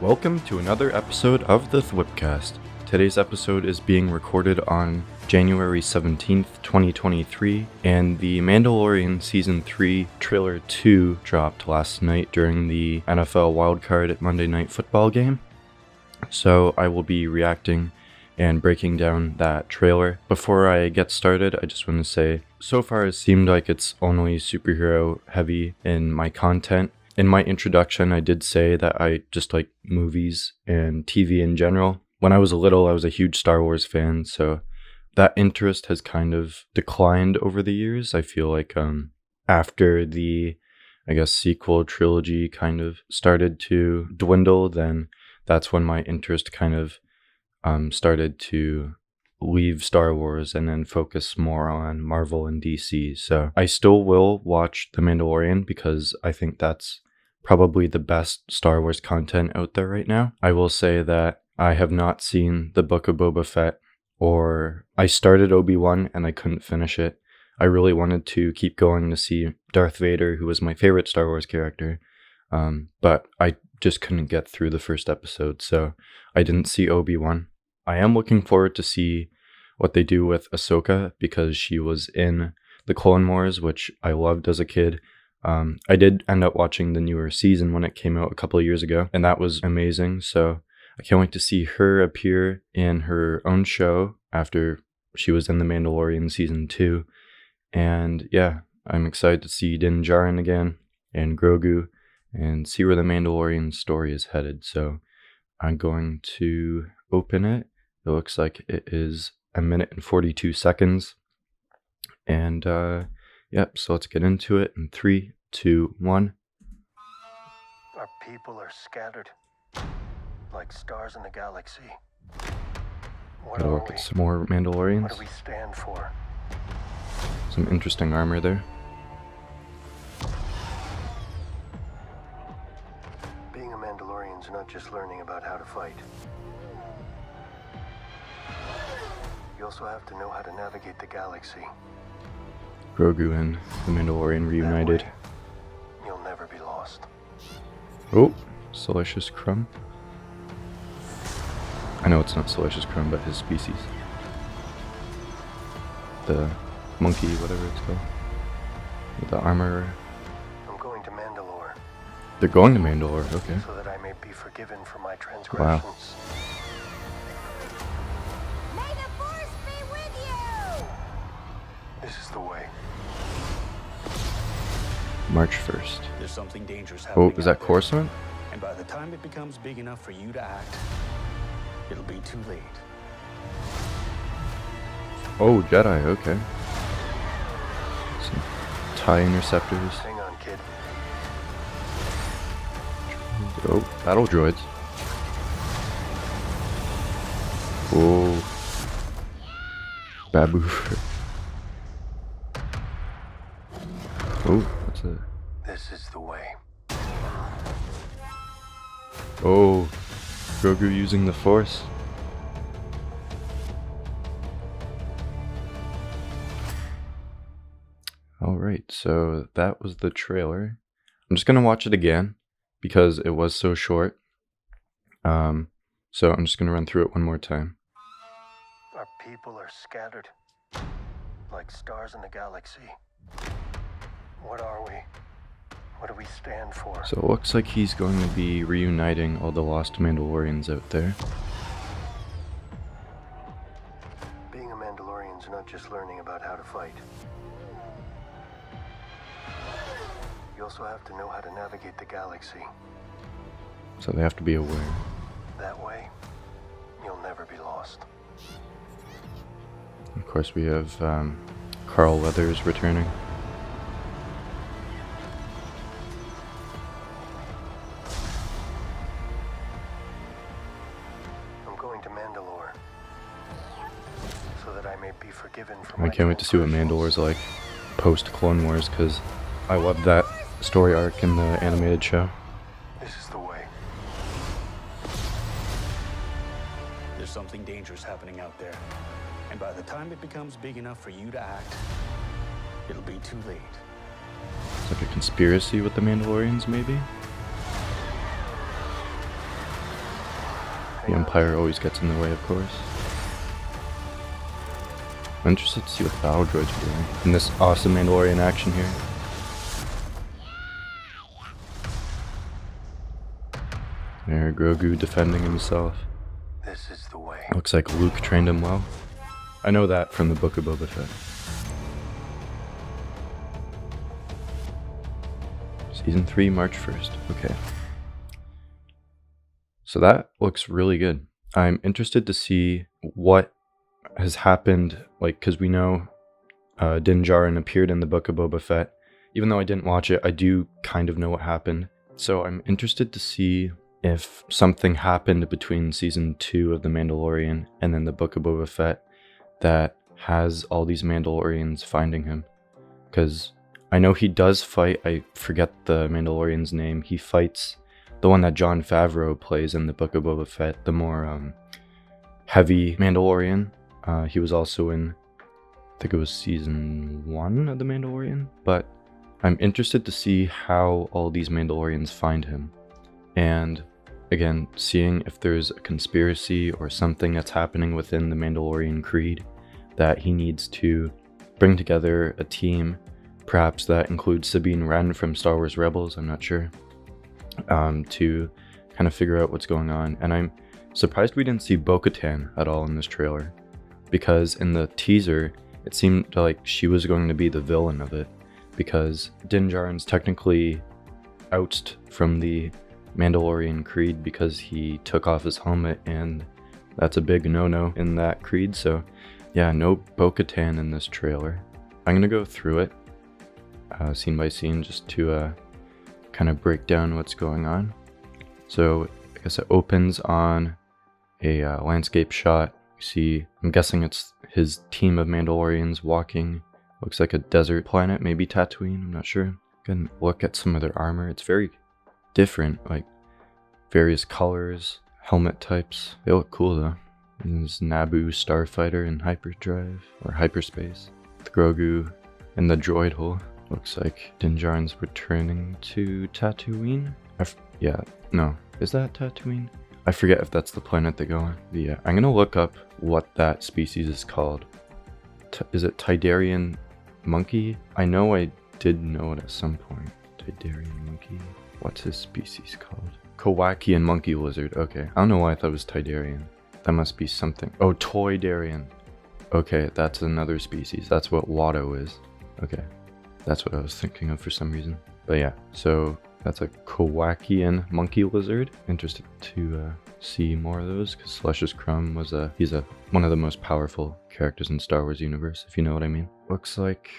Welcome to another episode of the THWIPcast. Today's episode is being recorded on January 17th, 2023, and the Mandalorian Season 3 Trailer 2 dropped last night during the NFL Wildcard Monday Night Football game. So I will be reacting and breaking down that trailer. Before I get started, I just want to say, so far it seemed like it's only superhero heavy in my content. In my introduction, I did say that I just like movies and TV in general. When I was little, I was a huge Star Wars fan, so that interest has kind of declined over the years. I feel like after the, sequel trilogy kind of started to dwindle, then that's when my interest kind of started to leave Star Wars and then focus more on Marvel and DC. So I still will watch The Mandalorian because I think that's probably the best Star Wars content out there right now. I will say that I have not seen the Book of Boba Fett, or I started Obi-Wan and I couldn't finish it. I really wanted to keep going to see Darth Vader, who was my favorite Star Wars character, but I just couldn't get through the first episode, so I didn't see Obi-Wan. I am looking forward to see what they do with Ahsoka because she was in the Clone Wars, which I loved as a kid. I did end up watching the newer season when it came out a couple of years ago, and that was amazing. So I can't wait to see her appear in her own show after she was in The Mandalorian Season 2. And yeah, I'm excited to see Din Djarin again and Grogu and see where the Mandalorian story is headed. So I'm going to open it. It looks like it is 1 minute and 42 seconds. And yep, so let's get into it in 3, 2, 1. Our people are scattered like stars in the galaxy. What Gotta are look we? at some more Mandalorians. What do we stand for? Some interesting armor there. Being a Mandalorian is not just learning about how to fight. You also have to know how to navigate the galaxy. Grogu and the Mandalorian reunited. That way, you'll never be lost. Oh, Salacious Crumb. I know it's not Salacious Crumb, but his species. The monkey, whatever it's called. With the armor. I'm going to Mandalore. They're going to Mandalore, okay. So that I may be forgiven for my transgressions. Wow. May the Force be with you! This is the way. March 1st. There's something dangerous Oh, happening. is that out there. Coruscant? And by the time it becomes big enough for you to act, it'll be too late. Oh, Jedi, okay. Some TIE interceptors. Hang on, kid. Oh, battle droids. Oh. Babu. Oh, what's that? This is the way. Oh, Grogu using the Force. Alright, so that was the trailer. I'm just gonna watch it again because it was so short. So I'm just gonna run through it one more time. Our people are scattered like stars in the galaxy. What are we? What do we stand for? So it looks like he's going to be reuniting all the lost Mandalorians out there. Being a Mandalorian is not just learning about how to fight. You also have to know how to navigate the galaxy. So they have to be aware. That way, you'll never be lost. Of course, we have Carl Weathers returning. I'm going to Mandalore so that I may be forgiven for I my can't wait to see what Mandalore's like post-Clone Wars because I love that story arc in the animated show. This is the way. There's something dangerous happening out there. And by the time it becomes big enough for you to act, it'll be too late. It's like a conspiracy with the Mandalorians, maybe? The Empire always gets in the way, of course. I'm interested to see what the battle droids are doing in this awesome Mandalorian action here. There, Grogu defending himself. This is the way. Looks like Luke trained him well. I know that from the Book of Boba Fett. Season 3, March 1st. Okay. So that looks really good. I'm interested to see what has happened, like, because we know Din Djarin appeared in the Book of Boba Fett. Even though I didn't watch it, I do kind of know what happened. So I'm interested to see if something happened between season 2 of The Mandalorian and then the Book of Boba Fett that has all these Mandalorians finding him. Because I know he does fight, I forget the Mandalorian's name, he fights the one that Jon Favreau plays in the Book of Boba Fett, the more heavy Mandalorian. He was also in, I think it was season 1 of The Mandalorian, but I'm interested to see how all these Mandalorians find him. And again, seeing if there's a conspiracy or something that's happening within the Mandalorian Creed that he needs to bring together a team, perhaps that includes Sabine Wren from Star Wars Rebels, I'm not sure, to kind of figure out what's going on. And I'm surprised we didn't see Bo-Katan at all in this trailer, because in the teaser, it seemed like she was going to be the villain of it, because Din Djarin's technically ousted from the Mandalorian Creed because he took off his helmet, and that's a big no-no in that creed. So yeah, no Bo-Katan in this trailer. I'm gonna go through it scene by scene just to kind of break down what's going on. So I guess it opens on a landscape shot. You see, I'm guessing it's his team of Mandalorians walking. Looks like a desert planet, maybe Tatooine, I'm not sure. You can look at some of their armor. It's very different, like various colors, helmet types. They look cool though. There's Naboo starfighter in hyperdrive or hyperspace. The Grogu in the droid hole. Looks like Din Djarin's returning to Tatooine. Yeah, no, is that Tatooine? I forget if that's the planet they go on. But yeah, I'm gonna look up what that species is called. Is it Tidarian monkey? I know I did know it at some point. Tidarian monkey. What's his species called? Kowakian monkey lizard. Okay, I don't know why I thought it was Tidarian. That must be something. Oh, Toydarian. Okay, that's another species. That's what Watto is. Okay, that's what I was thinking of for some reason. But yeah, so that's a Kowakian monkey lizard. Interested to see more of those, because Celestius Crumb was he's one of the most powerful characters in Star Wars universe, if you know what I mean. Looks like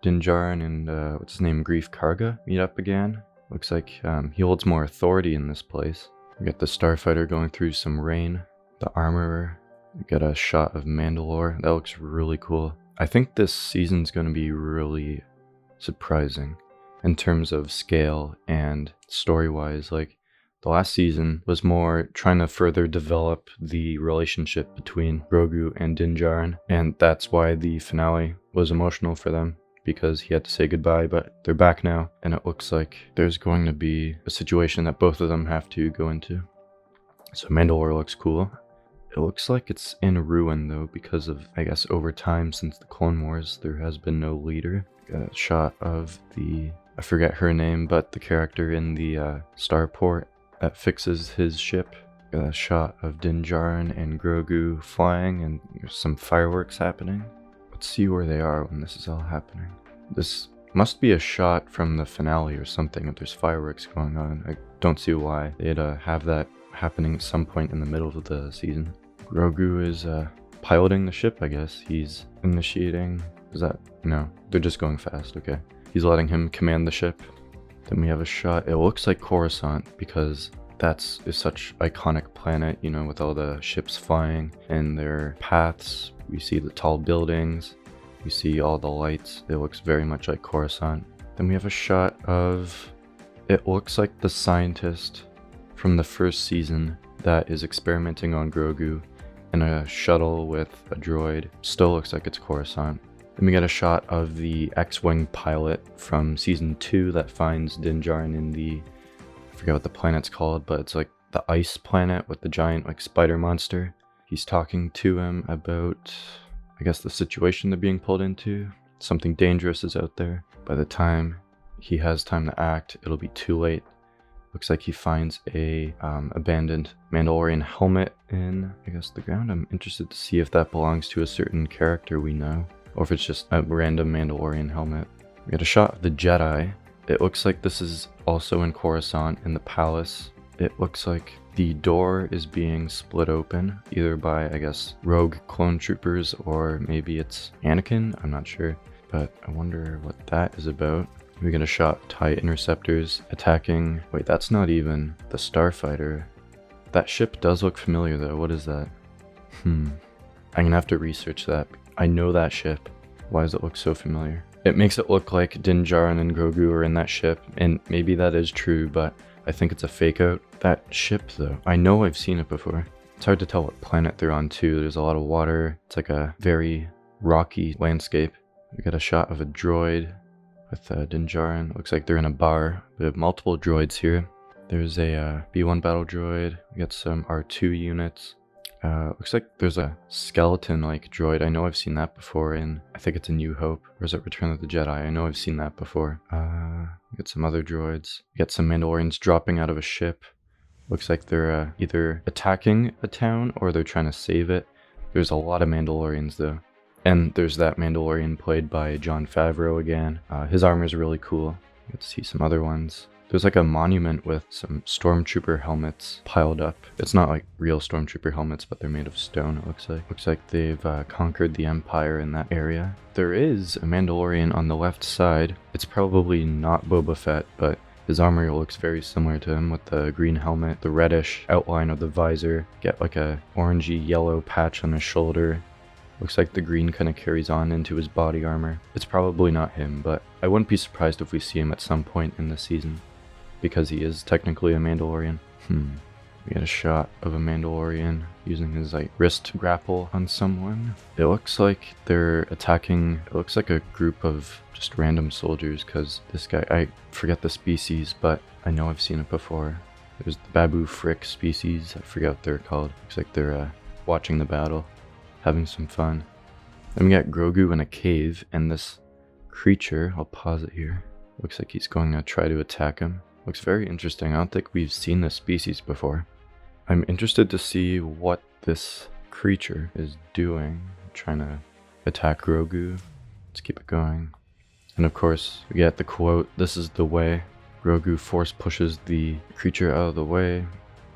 Din Djarin and what's his name, Greef Karga meet up again. Looks like he holds more authority in this place. We got the starfighter going through some rain. The armorer. We got a shot of Mandalore. That looks really cool. I think this season's going to be really surprising in terms of scale and story-wise. Like, the last season was more trying to further develop the relationship between Grogu and Din Djarin, and that's why the finale was emotional for them, because he had to say goodbye, but they're back now, and it looks like there's going to be a situation that both of them have to go into. So Mandalore looks cool. It looks like it's in ruin though, because of, I guess, over time since the Clone Wars, there has been no leader. Got a shot of the, I forget her name, but the character in the starport that fixes his ship. Got a shot of Din Djarin and Grogu flying, and there's some fireworks happening. Let's see where they are when this is all happening. This must be a shot from the finale or something if there's fireworks going on. I don't see why they'd have that happening at some point in the middle of the season. Grogu is piloting the ship, I guess. He's initiating. Is that? No, they're just going fast. Okay. He's letting him command the ship. Then we have a shot. It looks like Coruscant, because that's such iconic planet, you know, with all the ships flying and their paths. We see the tall buildings. We see all the lights. It looks very much like Coruscant. Then we have a shot of, it looks like the scientist from the first season that is experimenting on Grogu in a shuttle with a droid. Still looks like it's Coruscant. Then we get a shot of the X-Wing pilot from season 2 that finds Din Djarin in the, I forget what the planet's called, but it's like the ice planet with the giant like spider monster. He's talking to him about, I guess, the situation they're being pulled into. Something dangerous is out there. By the time he has time to act, it'll be too late. Looks like he finds a abandoned Mandalorian helmet in, I guess, the ground. I'm interested to see if that belongs to a certain character we know, or if it's just a random Mandalorian helmet. We got a shot of the Jedi. It looks like this is also in Coruscant, in the palace. It looks like the door is being split open, either by, I guess, rogue clone troopers, or maybe it's Anakin, I'm not sure. But I wonder what that is about. We get a shot of TIE interceptors attacking. Wait, that's not even the starfighter. That ship does look familiar though. What is that? I'm gonna have to research that. I know that ship. Why does it look so familiar? It makes it look like Din Djarin and Grogu are in that ship, and maybe that is true, but I think it's a fake out. That ship though, I know I've seen it before. It's hard to tell what planet they're on too. There's a lot of water. It's like a very rocky landscape. We got a shot of a droid with Din Djarin. Looks like they're in a bar. We have multiple droids here. There's a B1 battle droid. We got some R2 units. Looks like there's a skeleton-like droid. I know I've seen that before in, I think it's a New Hope. Or is it Return of the Jedi? I know I've seen that before. We got some other droids. We got some Mandalorians dropping out of a ship. Looks like they're either attacking a town or they're trying to save it. There's a lot of Mandalorians though. And there's that Mandalorian played by Jon Favreau again. His armor is really cool. You get to see some other ones. There's like a monument with some stormtrooper helmets piled up. It's not like real stormtrooper helmets, but they're made of stone, it looks like. Looks like they've conquered the Empire in that area. There is a Mandalorian on the left side. It's probably not Boba Fett, but his armor looks very similar to him with the green helmet, the reddish outline of the visor. Get like a orangey yellow patch on his shoulder. Looks like the green kind of carries on into his body armor. It's probably not him, but I wouldn't be surprised if we see him at some point in the season, because he is technically a Mandalorian. We get a shot of a Mandalorian using his like wrist grapple on someone. It looks like they're attacking, it looks like a group of just random soldiers, because this guy, I forget the species, but I know I've seen it before. There's the Babu Frick species, I forget what they're called. Looks like they're watching the battle, having some fun. Then we got Grogu in a cave, and this creature, I'll pause it here, looks like he's going to try to attack him. Looks very interesting. I don't think we've seen this species before. I'm interested to see what this creature is doing, trying to attack Grogu. Let's keep it going. And of course, we get the quote, "This is the way." Grogu force pushes the creature out of the way,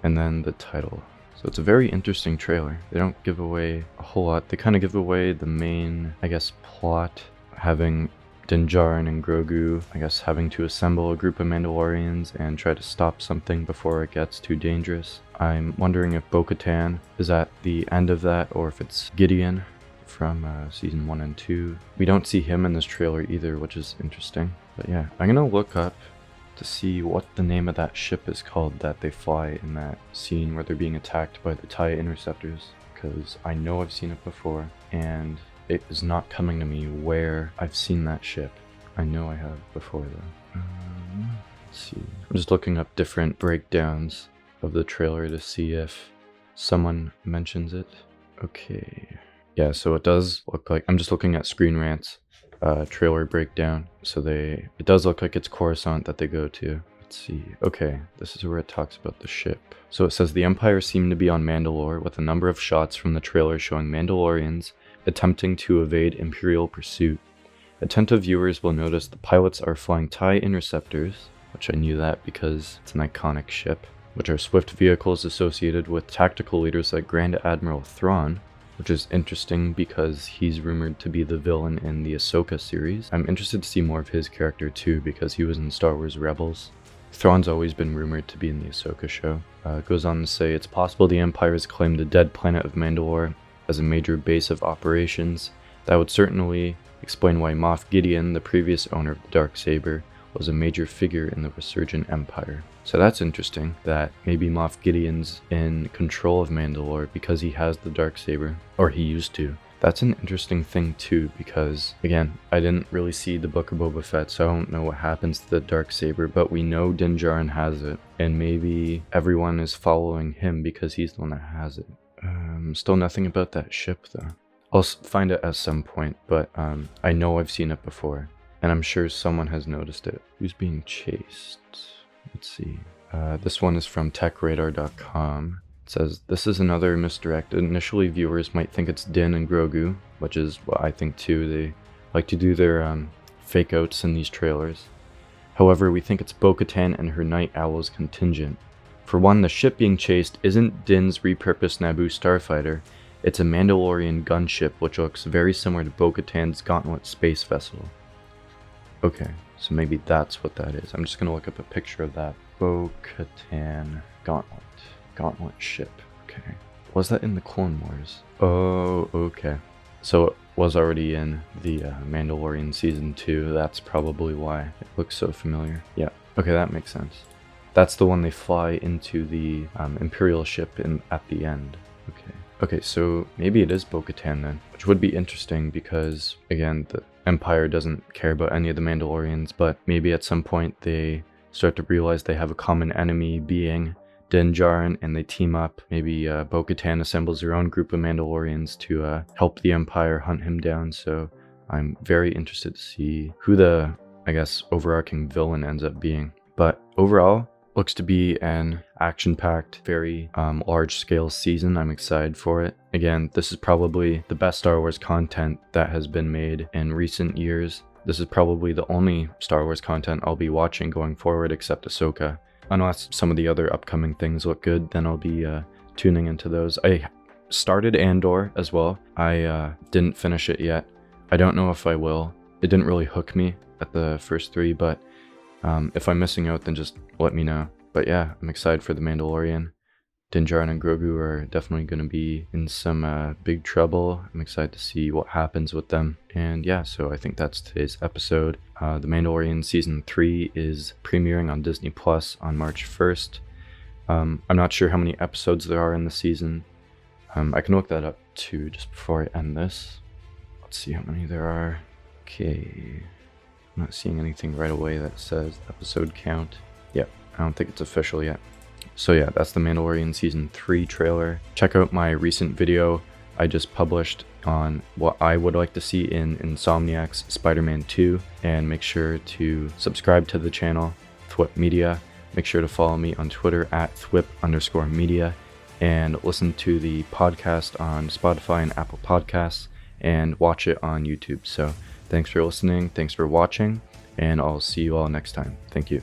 and then the title. So it's a very interesting trailer. They don't give away a whole lot. They kind of give away the main, I guess, plot, having Din Djarin and Grogu, I guess, having to assemble a group of Mandalorians and try to stop something before it gets too dangerous. I'm wondering if Bo-Katan is at the end of that, or if it's Gideon from season 1 and 2. We don't see him in this trailer either, which is interesting. But yeah, I'm gonna look up to see what the name of that ship is called that they fly in that scene where they're being attacked by the TIE interceptors, because I know I've seen it before, and it is not coming to me where I've seen that ship. I know I have before though. Let's see. I'm just looking up different breakdowns of the trailer to see if someone mentions it. Okay. Yeah, so it does look like, I'm just looking at Screen Rant's trailer breakdown. So it does look like it's Coruscant that they go to. Let's see. Okay, this is where it talks about the ship. So it says the Empire seemed to be on Mandalore, with a number of shots from the trailer showing Mandalorians attempting to evade Imperial pursuit. Attentive viewers will notice the pilots are flying TIE interceptors, which I knew that because it's an iconic ship, which are swift vehicles associated with tactical leaders like Grand Admiral Thrawn, which is interesting because he's rumored to be the villain in the Ahsoka series. I'm interested to see more of his character too, because he was in Star Wars Rebels. Thrawn's always been rumored to be in the Ahsoka show. It goes on to say, it's possible the Empire has claimed the dead planet of Mandalore as a major base of operations. That would certainly explain why Moff Gideon, the previous owner of the Darksaber, was a major figure in the resurgent Empire. So that's interesting, that maybe Moff Gideon's in control of Mandalore because he has the Darksaber, or he used to. That's an interesting thing too, because again, I didn't really see the Book of Boba Fett, so I don't know what happens to the Darksaber, but we know Din Djarin has it, and maybe everyone is following him because he's the one that has it. Still nothing about that ship though. I'll find it at some point, but I know I've seen it before, and I'm sure someone has noticed it. Who's being chased? Let's see. This one is from techradar.com. It says, this is another misdirect. Initially, viewers might think it's Din and Grogu, which is what I think too. They like to do their fake outs in these trailers. However, we think it's Bo-Katan and her Night Owls contingent. For one, the ship being chased isn't Din's repurposed Naboo starfighter. It's a Mandalorian gunship, which looks very similar to Bo-Katan's Gauntlet space vessel. Okay, so maybe that's what that is. I'm just gonna look up a picture of that. Bo-Katan Gauntlet ship. Okay. Was that in the Clone Wars? Oh, okay. So it was already in the Mandalorian Season 2. That's probably why it looks so familiar. Yeah. Okay, that makes sense. That's the one they fly into the Imperial ship at the end. Okay. Okay, so maybe it is Bo-Katan then, which would be interesting because, again, the Empire doesn't care about any of the Mandalorians, but maybe at some point they start to realize they have a common enemy being Din Djarin, and they team up. Maybe Bo-Katan assembles her own group of Mandalorians to help the Empire hunt him down. So I'm very interested to see who the, I guess, overarching villain ends up being. But overall, looks to be an action-packed, very large-scale season. I'm excited for it. Again, this is probably the best Star Wars content that has been made in recent years. This is probably the only Star Wars content I'll be watching going forward except Ahsoka. Unless some of the other upcoming things look good, then I'll be tuning into those. I started Andor as well. I didn't finish it yet. I don't know if I will. It didn't really hook me at the first 3, but if I'm missing out, then just let me know. But yeah, I'm excited for The Mandalorian. Din Djarin and Grogu are definitely going to be in some big trouble. I'm excited to see what happens with them. And yeah, so I think that's today's episode. The Mandalorian Season 3 is premiering on Disney Plus on March 1st. I'm not sure how many episodes there are in the season. I can look that up too just before I end this. Let's see how many there are. Okay. I'm not seeing anything right away that says episode count. Yep, I don't think it's official yet. So yeah, that's the Mandalorian Season 3 trailer. Check out my recent video I just published on what I would like to see in Insomniac's Spider-Man 2. And make sure to subscribe to the channel, THWIP Media. Make sure to follow me on Twitter at @THWIP_media. And listen to the podcast on Spotify and Apple Podcasts. And watch it on YouTube. So thanks for listening, thanks for watching, and I'll see you all next time. Thank you.